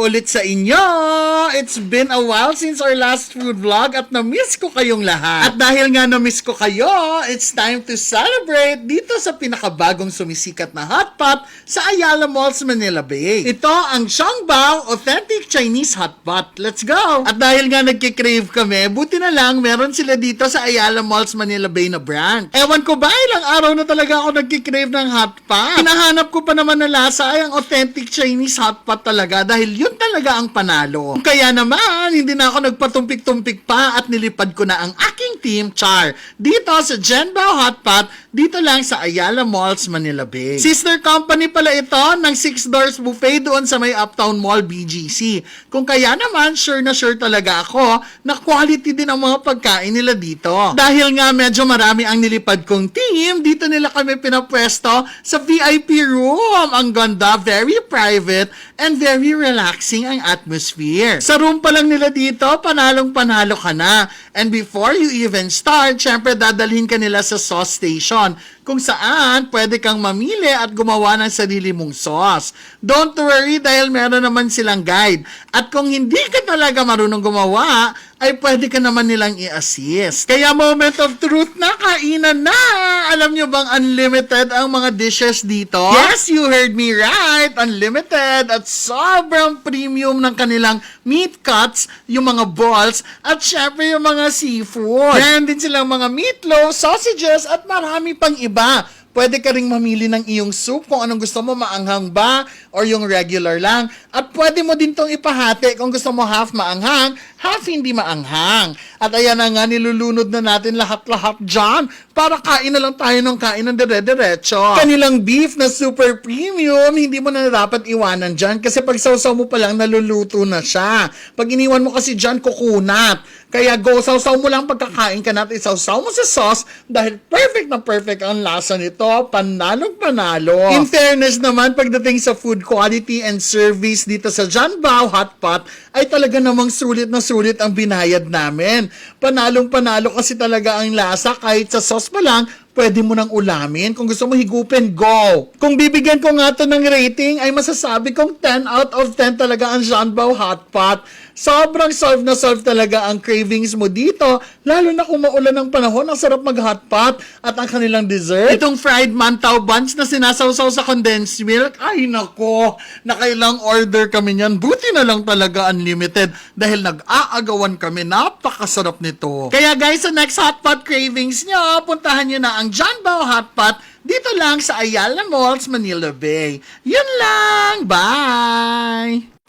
Hello ulit sa inyo! It's been a while since our last food vlog at na-miss ko kayong lahat. At dahil nga na-miss ko kayo, it's time to celebrate dito sa pinakabagong sumisikat na hotpot sa Ayala Malls, Manila Bay. Ito ang Xiangbao Authentic Chinese Hotpot. Let's go! At dahil nga nagkikrave kami, buti na lang meron sila dito sa Ayala Malls, Manila Bay na branch. Ewan ko ba, ilang araw na talaga ako nagkikrave ng hotpot. Hinahanap ko pa naman na lasa ay ang Authentic Chinese Hotpot talaga dahil yun talaga ang panalo. Kaya naman, hindi na ako nagpatumpik-tumpik pa at nilipad ko na ang aking team, Char, dito sa Xiangbao Hotpot, dito lang sa Ayala Malls, Manila Bay. Sister company pala ito ng 6 Doors Buffet doon sa may Uptown Mall, BGC. Kung kaya naman, sure na sure talaga ako na quality din ang mga pagkain nila dito. Dahil nga medyo marami ang nilipad kong team, dito nila kami pinapwesto sa VIP room. Ang ganda, very private and very relaxing ang atmosphere. Sa room pa lang nila dito, panalong-panalo ka na. And before you even start, syempre dadalhin ka nila sa sauce station kung saan pwede kang mamili at gumawa ng sarili mong sauce. Don't worry dahil meron naman silang guide. At kung hindi ka talaga marunong gumawa, ay pwede ka naman nilang i-assist. Kaya moment of truth na, kainan na! Alam nyo bang unlimited ang mga dishes dito? Yes, you heard me right! Unlimited at sobrang premium ng kanilang meat cuts, yung mga balls, at syempre yung mga seafood. Meron din silang mga meatloaf, sausages, at marami pang iba. Pwede ka ring mamili ng iyong soup kung anong gusto mo, maanghang ba or yung regular lang. At pwede mo din tong ipahati kung gusto mo half maanghang, half hindi maanghang. At ayan na nga, nilulunod na natin lahat-lahat dyan para kain na lang tayo ng kain ng dire-diretso. Kanilang beef na super premium, hindi mo na dapat iwanan dyan kasi pag sausaw mo pa lang, naluluto na siya. Pag iniwan mo kasi dyan, kukunat. Kaya go, sausaw mo lang pagkakain ka natin, sausaw mo sa sauce dahil perfect na perfect ang lasa nito. Panalong panalo. In fairness naman, pagdating sa food quality and service dito sa Xiangbao Hotpot, ay talaga namang sulit na sulit ang binayad namin. Panalong panalo kasi talaga ang lasa kahit sa sauce pa lang, pwede mo nang ulamin. Kung gusto mo higupin, go! Kung bibigyan ko nga to ng rating, ay masasabi kong 10 out of 10 talaga ang Xiangbao Hotpot. Sobrang solve na solve talaga ang cravings mo dito, lalo na kung maulan ng panahon, ang sarap mag-hotpot at ang kanilang dessert. Itong fried mantaw buns na sinasawsaw sa condensed milk, ay nako, nakailang order kami niyan. Buti na lang talaga unlimited dahil nag-aagawan kami, napakasarap nito. Kaya guys, sa next hotpot cravings nyo, puntahan nyo na ang Xiangbao Hotpot dito lang sa Ayala Malls, Manila Bay. Yun lang! Bye!